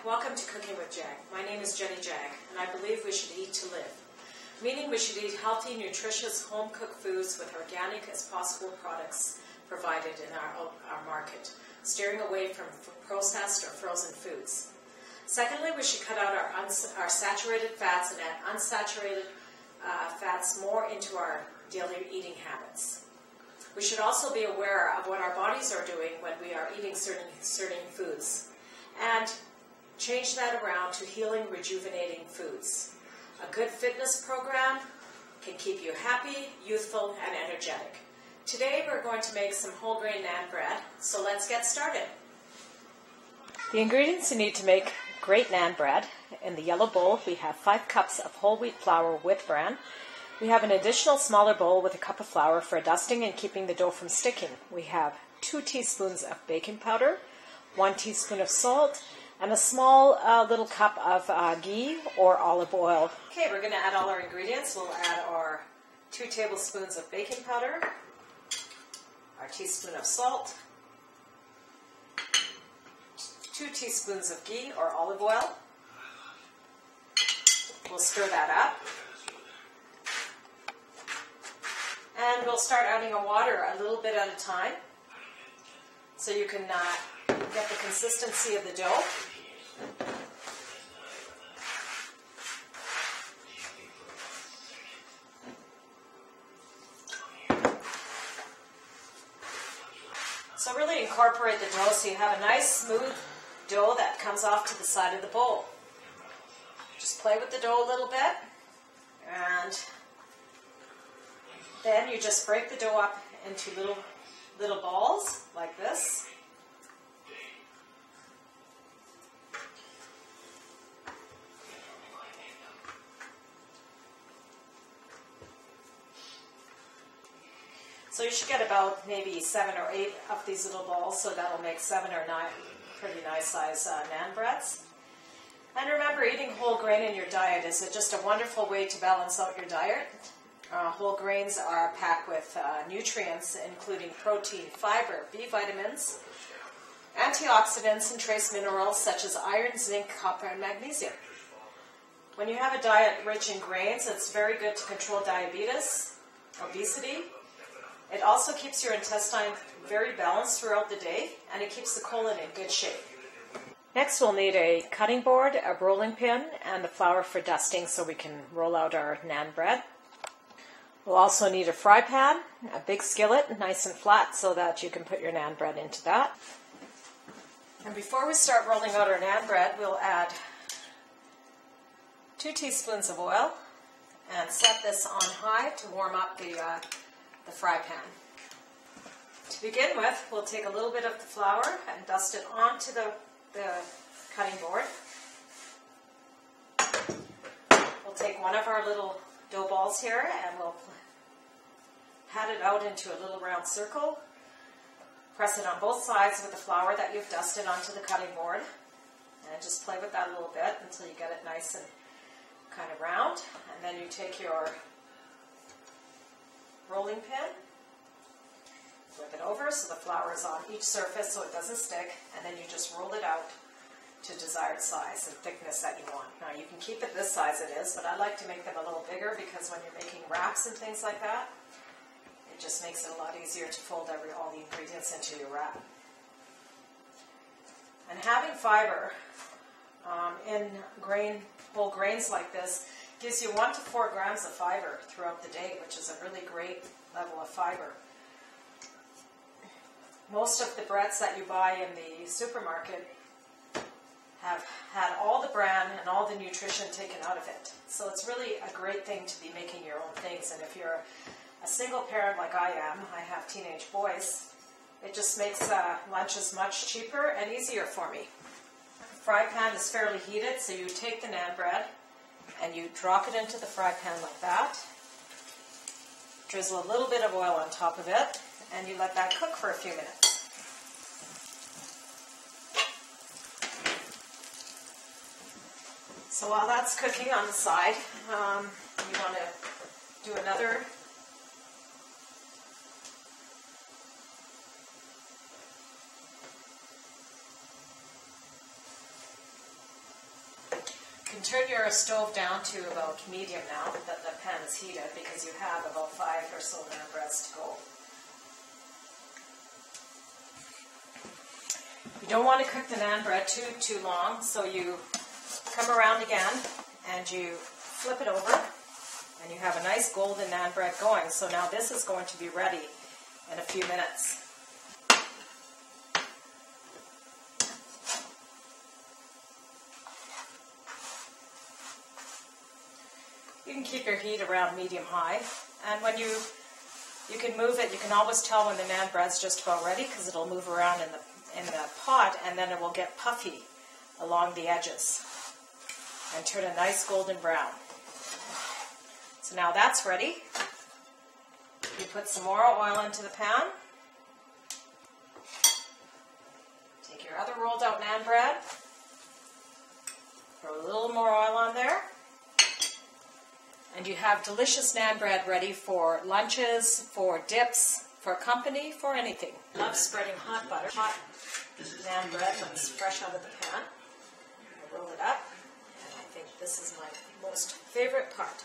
Welcome to Cooking with Jag. My name is Jenny Jag, and I believe we should eat to live. Meaning we should eat healthy, nutritious, home-cooked foods with organic as possible products provided in our market, steering away from processed or frozen foods. Secondly, we should cut out our saturated fats and add unsaturated fats more into our daily eating habits. We should also be aware of what our bodies are doing when we are eating certain foods, and change that around to healing, rejuvenating foods. A good fitness program can keep you happy, youthful, and energetic. Today we're going to make some whole grain naan bread, so let's get started. The ingredients you need to make great naan bread: in the yellow bowl we have 5 cups of whole wheat flour with bran. We have an additional smaller bowl with a cup of flour for dusting and keeping the dough from sticking. We have 2 teaspoons of baking powder, 1 teaspoon of salt, and a small little cup of ghee or olive oil. Okay, we're going to add all our ingredients. We'll add our 2 tablespoons of baking powder, our teaspoon of salt, 2 teaspoons of ghee or olive oil. We'll stir that up. And we'll start adding our water a little bit at a time so you can get the consistency of the dough. So really incorporate the dough so you have a nice smooth dough that comes off to the side of the bowl. Just play with the dough a little bit, and then you just break the dough up into little balls like this. So you should get about maybe 7 or 8 of these little balls, so that'll make 7 or 9 pretty nice size naan breads. And remember, eating whole grain in your diet is just a wonderful way to balance out your diet. Whole grains are packed with nutrients including protein, fiber, B vitamins, antioxidants, and trace minerals such as iron, zinc, copper, and magnesium. When you have a diet rich in grains, it's very good to control diabetes, obesity. It also keeps your intestine very balanced throughout the day, and it keeps the colon in good shape. Next, we'll need a cutting board, a rolling pin, and the flour for dusting so we can roll out our naan bread. We'll also need a fry pan, a big skillet, nice and flat, so that you can put your naan bread into that. And before we start rolling out our naan bread, we'll add 2 teaspoons of oil and set this on high to warm up the fry pan. To begin with, we'll take a little bit of the flour and dust it onto the cutting board. We'll take one of our little dough balls here and we'll pat it out into a little round circle. Press it on both sides with the flour that you've dusted onto the cutting board, and just play with that a little bit until you get it nice and kind of round. And then you take your rolling pin, flip it over so the flour is on each surface so it doesn't stick, and then you just roll it out to desired size and thickness that you want. Now you can keep it this size it is, but I like to make them a little bigger because when you're making wraps and things like that, it just makes it a lot easier to fold all the ingredients into your wrap. And having fiber in whole grains like this gives you 1 to 4 grams of fiber throughout the day, which is a really great level of fiber. Most of the breads that you buy in the supermarket have had all the bran and all the nutrition taken out of it. So it's really a great thing to be making your own things. And if you're a single parent like I am, I have teenage boys, it just makes lunches much cheaper and easier for me. The fry pan is fairly heated, so you take the naan bread and you drop it into the fry pan like that. Drizzle a little bit of oil on top of it, and you let that cook for a few minutes. So while that's cooking on the side, you want to do another can turn your stove down to about medium now that the pan is heated, because you have about 5 or so naan breads to go. You don't want to cook the naan bread too long, so you come around again and you flip it over, and you have a nice golden naan bread going. So now this is going to be ready in a few minutes. You can keep your heat around medium-high, and when you can move it, you can always tell when the naan bread's just about ready, because it'll move around in the pot, and then it will get puffy along the edges and turn a nice golden brown. So now that's ready. You put some more oil into the pan. Take your other rolled out naan bread. Throw a little more oil on there. And you have delicious naan bread ready for lunches, for dips, for company, for anything. I love spreading hot butter. Hot naan bread that's fresh out of the pan. I roll it up, and I think this is my most favorite part.